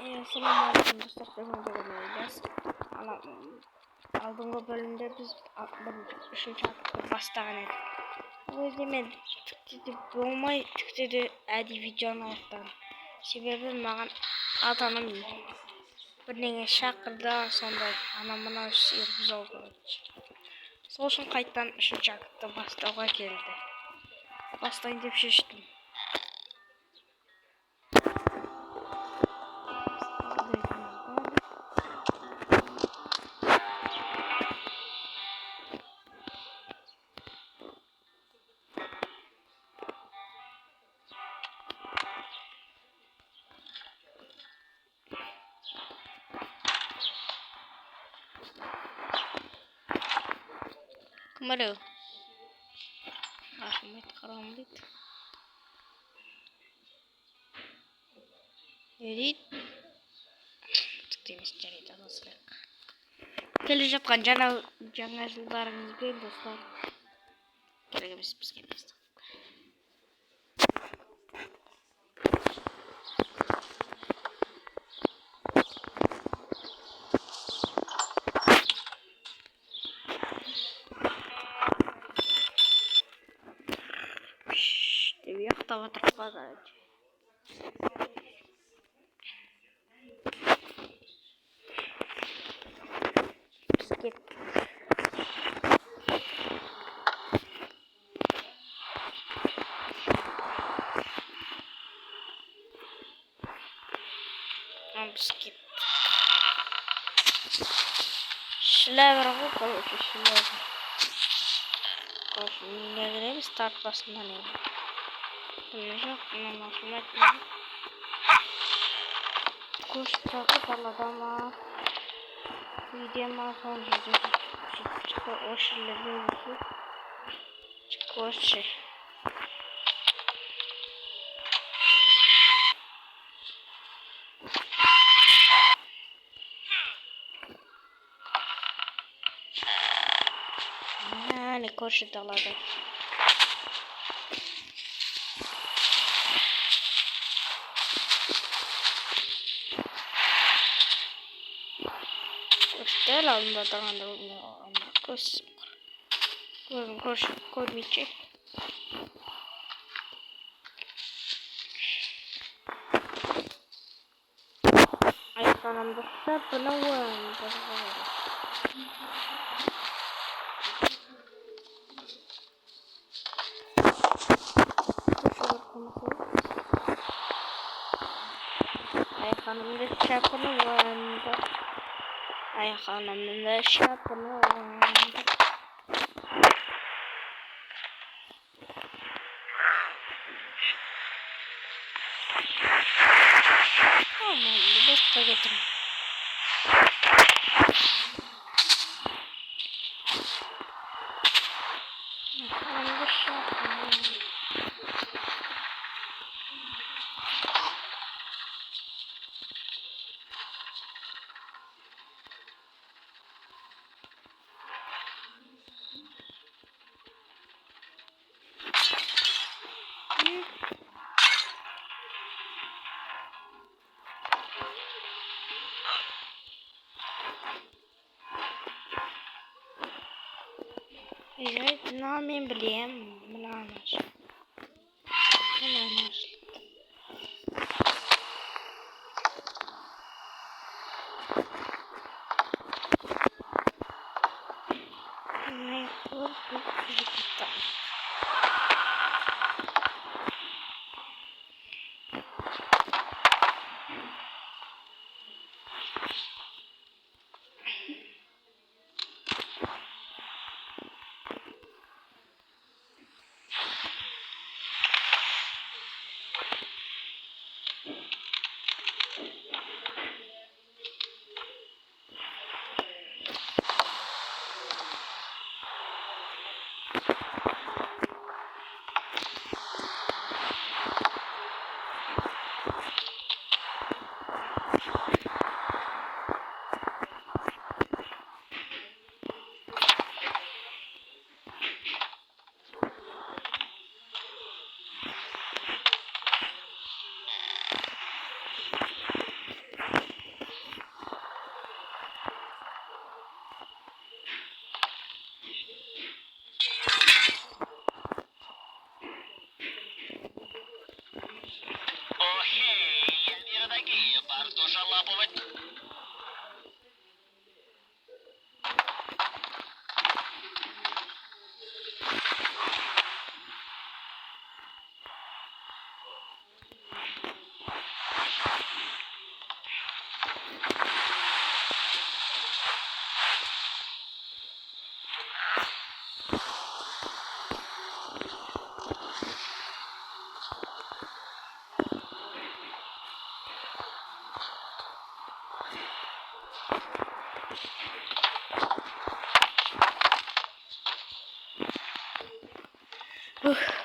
Selamünaleyküm dostlar, ben Ömer'deyiz. Aldığım bölümde biz üçüncü hakkı bastane. O demek tıktı olmay tıktı adi videonun ayaktan. Sebebi bana atanım bir neye şakırda sonda anamına sıyırız oldu. Soğuşun kayıttan üçüncü hakkı bastığa geldi. Bastayın deyip şiştim. Kemarin Ahmet Karamlit Edit Tıktığımız cerita nasıl Gelip жатқан жаңа жылдарыңызбен достар келеміз бізге деп ұйықтап отырып қалды. Біз кеттік. Biz kеттік. Шіләбір ғой, короче, шіләбір. Короче, не кіреміз, старт басында не бар. Жоқ, мен ашым айтмайды. Көшіп жақып алады ма? Үйде ма, соны жерде шықы өшірлерге өсі. Шықы өші. Ne koşu daladı. İşte alında tanıdığım koş. Koş koymayacak. Ay kanımda sapına var. Ayağımda şapını vardı. Ayağımda şapını vardı. Aman bir başka getirin. Ayağımda şapını vardı. Evet, ben bileyim. Mınamış. Ne korkuyorsun? Какие такие, партуша лапывать.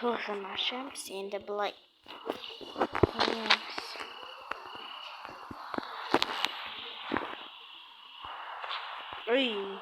Уже наша сенде была. Ой.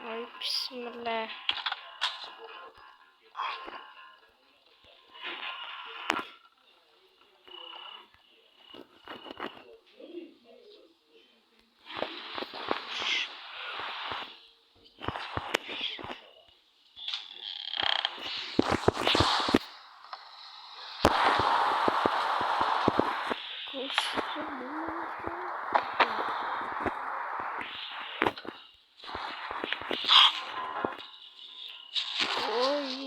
Ой, бисмилlah. Ой.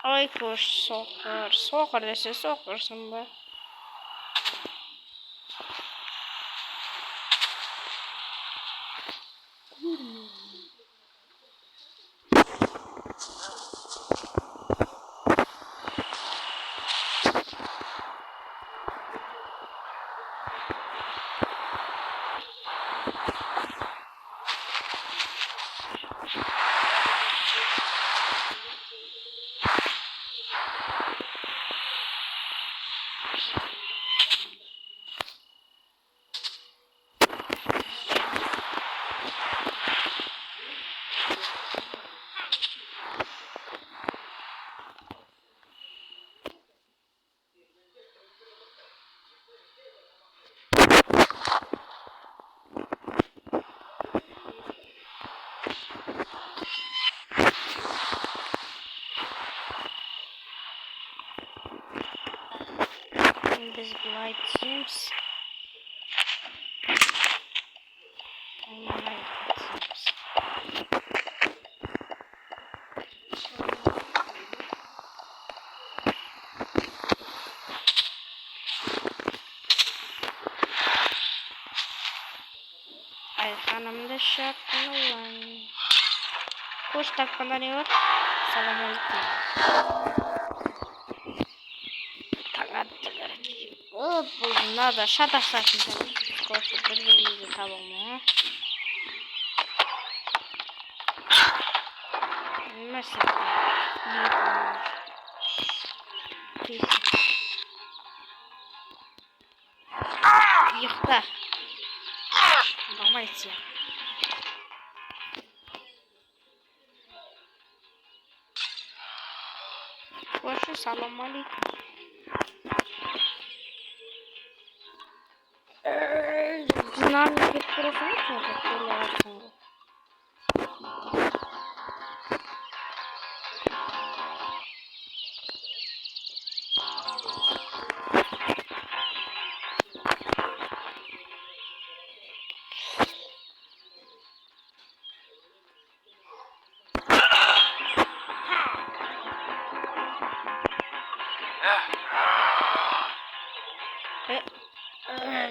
Ay kuş sokar. Sokar dese sokarsın be. Biz Blight Teams. Ay hanımda şartlı olan. Koş dakikada ne var? Selamünaleyküm. Надо шата сахнуть, сколько перевели того, mesela yıkta давайте Вашу салам алейкум. Динамик bir profil çekecek böyle aslında.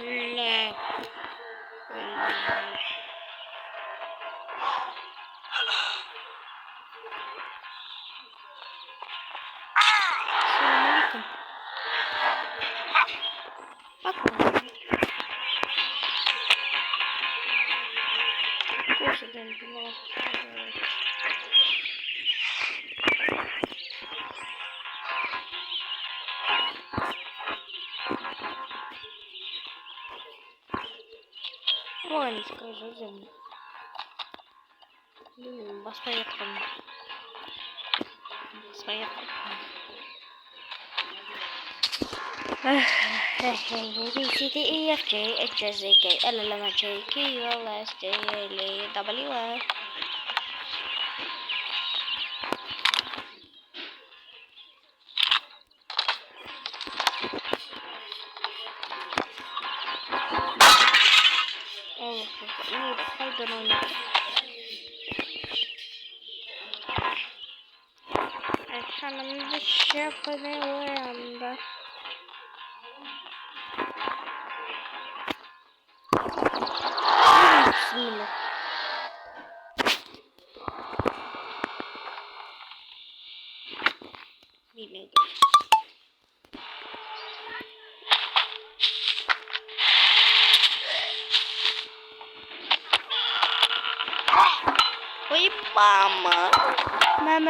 Öyle. Selamünaleyküm. Bak bakalım. Koşudan bir Ой, скажу за мной. Бас поехали. Бас поехали. B, C, D, E, F, G, H, I, J, K, L, M, N, J, K, L, S, T, U, W, X. Oh, iyi de kaydan oynadım. Ekranımda şey yapmaya uyandı. Bismillah. Bilmiyorum. Oy mama. Ben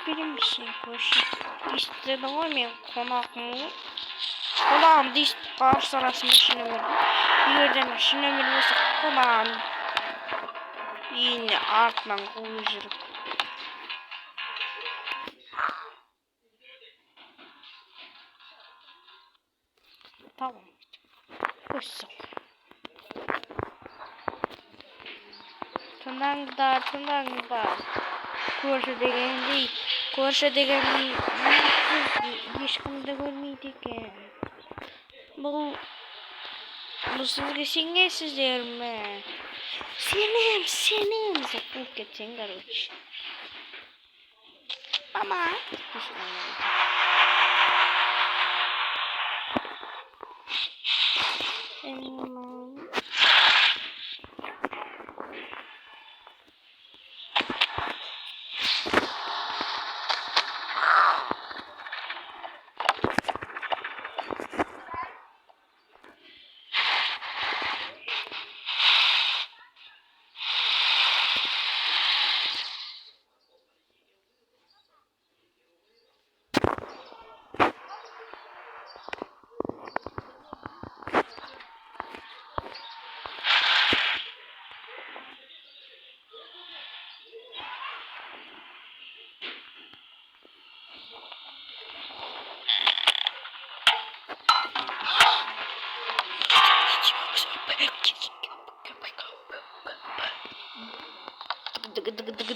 benim bir şey koşun. İstedim olmayan konak mı? Konağım diş karşı arasında şunu verdim. Bir yerden şunu vermesi konağım. Yine artman konuşurum. Tamam. Koşsun. Tundang. Kursa degen değil. Kursa degen değil. Hiç kimde görmeydik yani. Bu sizge singe sizler mi? Senem. Sakın geçen garoç. Mama.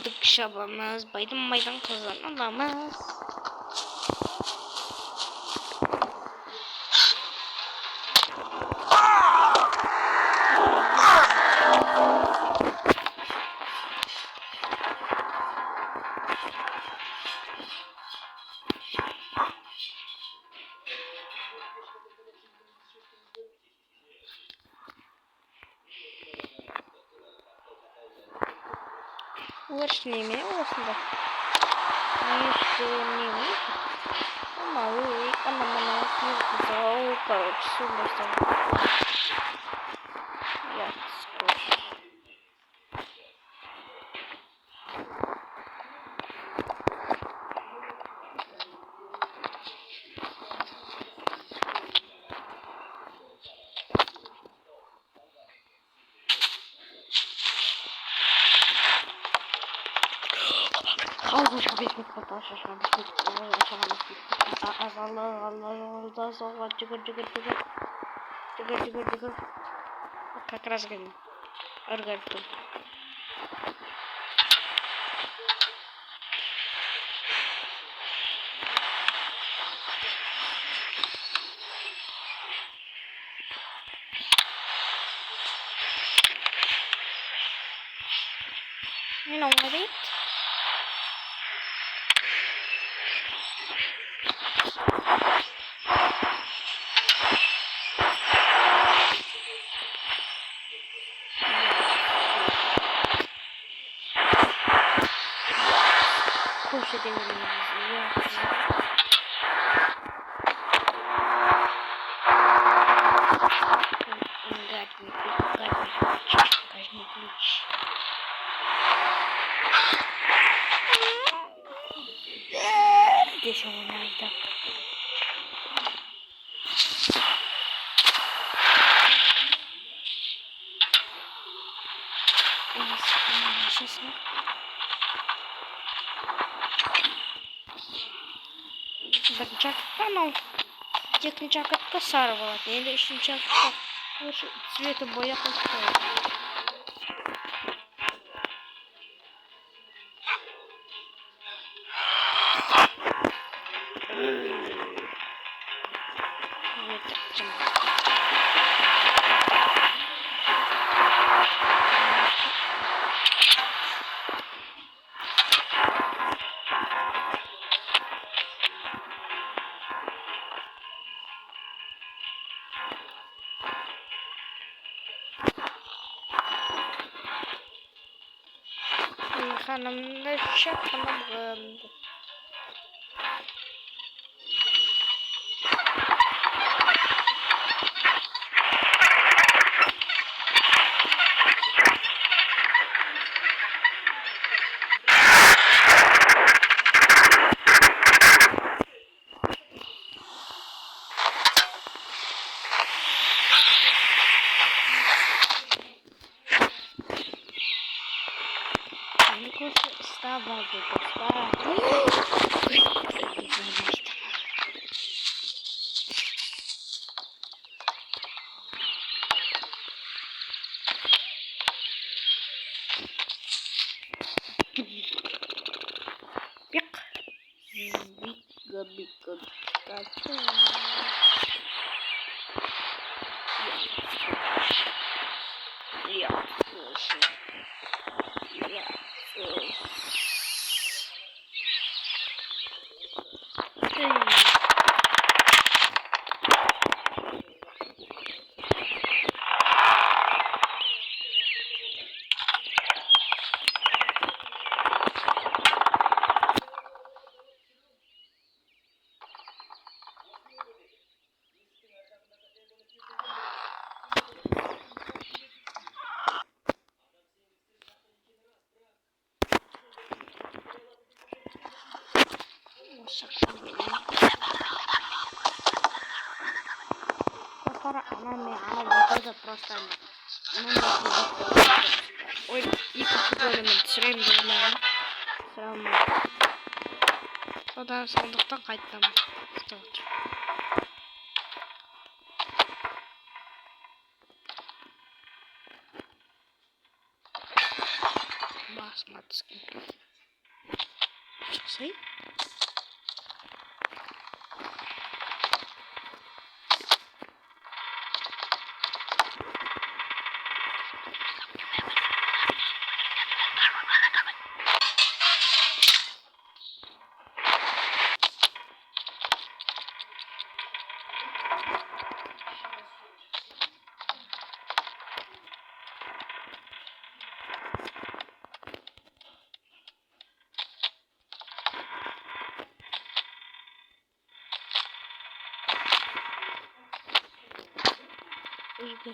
Dık şabamız. Baydan kazanamaz. Uğraşmayayım ya orasında. Uğraşmayayım. Ama bana o короче сюда я скажу. Как раз говорю. Аргарту. You know what it? Koş edelim. Гадний ключ. Здесь он надо. sesini. Так, канал. Техничка косарова. Или еще чакка. Цвета боя какой. Hanımda şapkanım kırıldı. Става, это просто ой, и бөлімін түсіремін деп ойлаймын. Сұралмай. Содан сондықтан қайтамын. Басыма түскен. Шықсай. Игорь.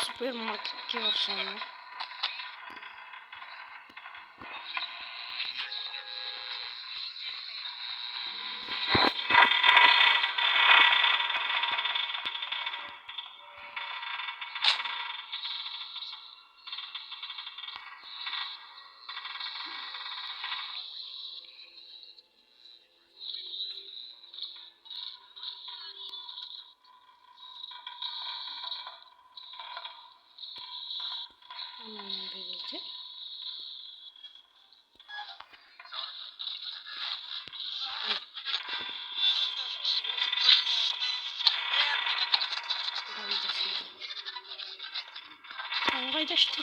Супермаркетке барсам. Берите. Қайда ішті?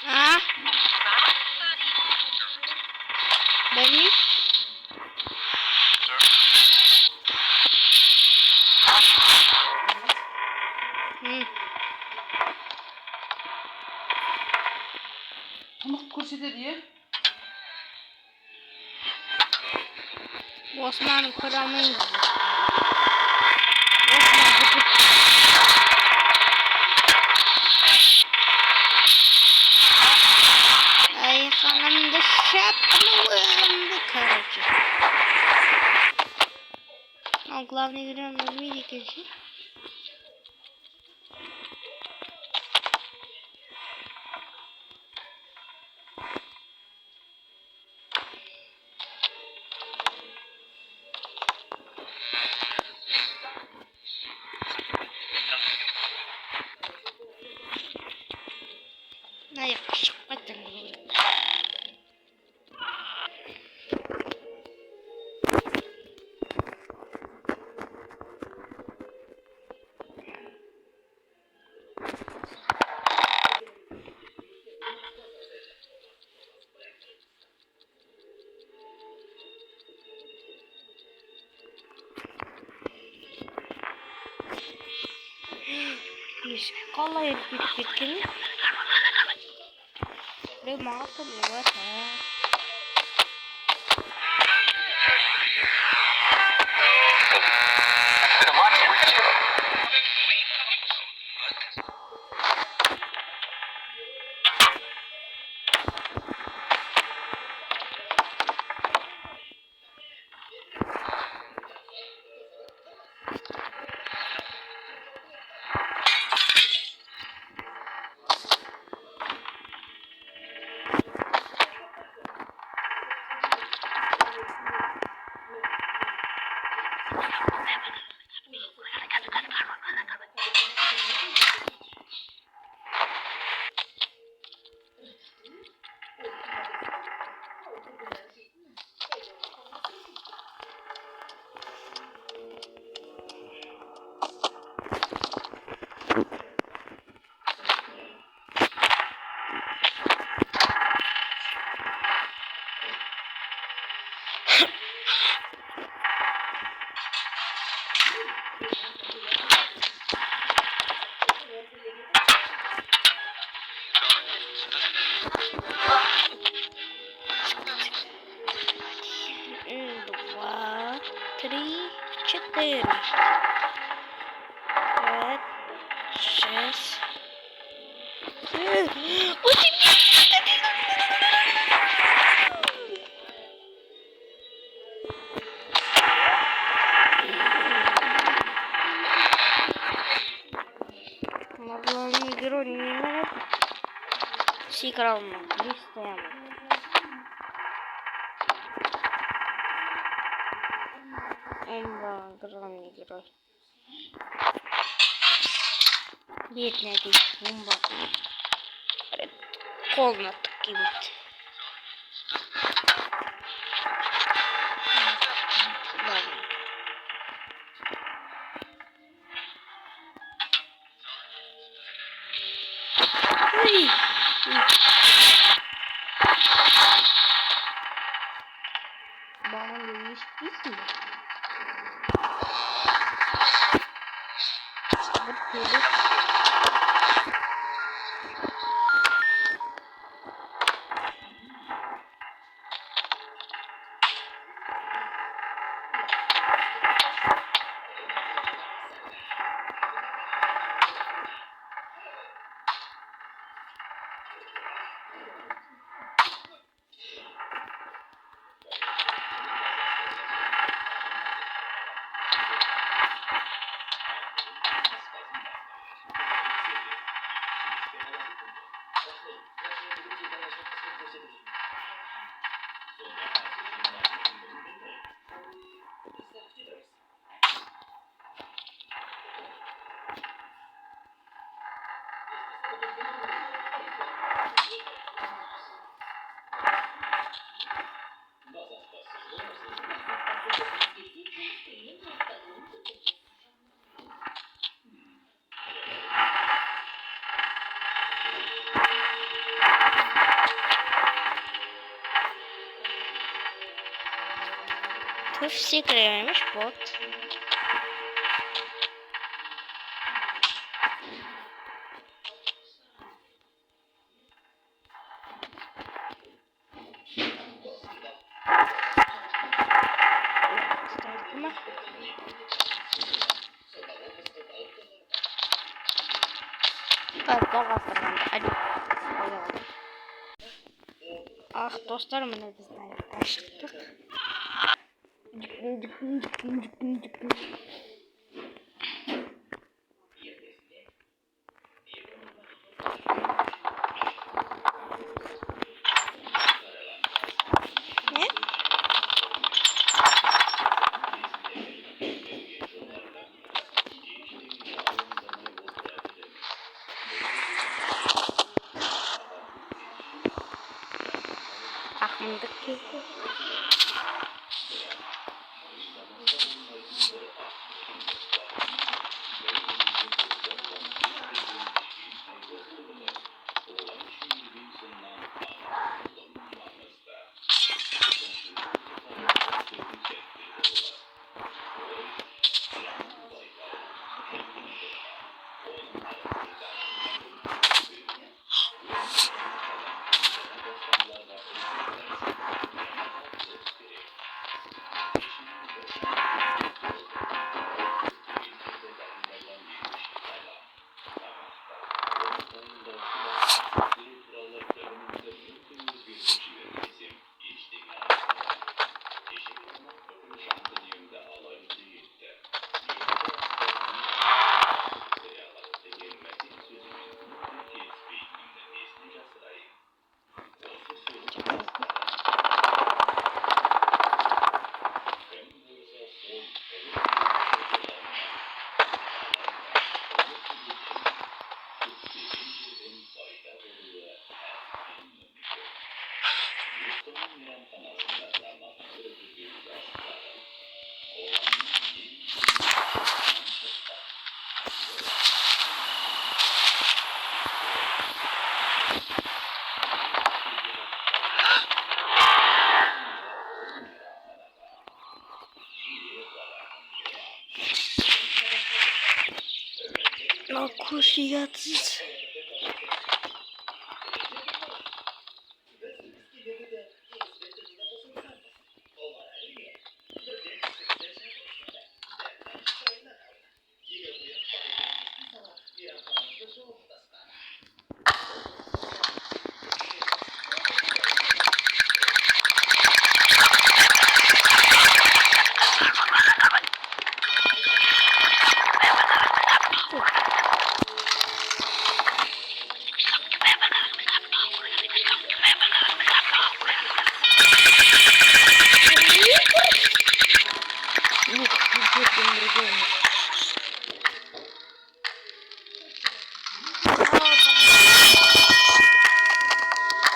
А? Pamuk ko'rsatadi. Osman'ın kralını ay hanım da şapkalım karıcı. А главный герой на медике же. На я потом. Колай биткени. Бе мата лewat ha. Два, три, четыре, пять, шесть. Главный герой не имеет сыграл на листом. Он главный герой. Бедный бомба. Комната кинуть. Ой. Баба не спит. Tuş sikrememiş bot. Biraz bastırdım. Hadi. Ah dostlarım ne bizden yaklaştık. Ne? Aklımdaki kusiyatsız.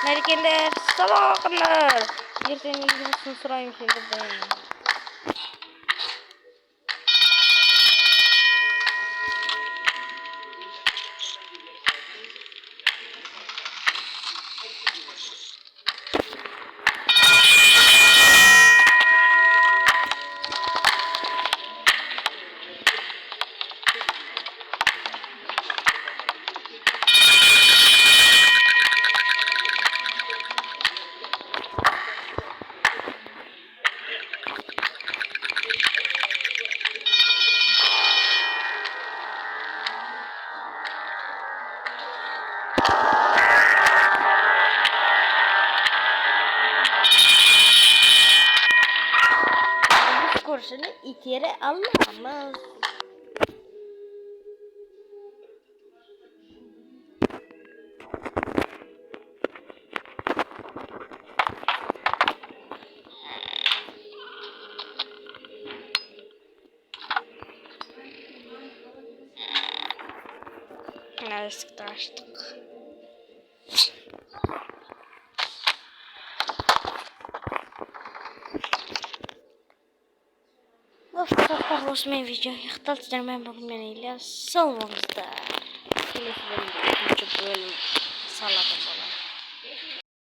Merkezler, sabah akşamlar. Bir senin ilgisini sırayım şimdi ben. Kurşunu içeri alamaz. Neyse açtık. Dostlar, bu bizim video. Yaxtal ben bugün ilə salonumuzda. Telefonu ikinci bölüm saladım.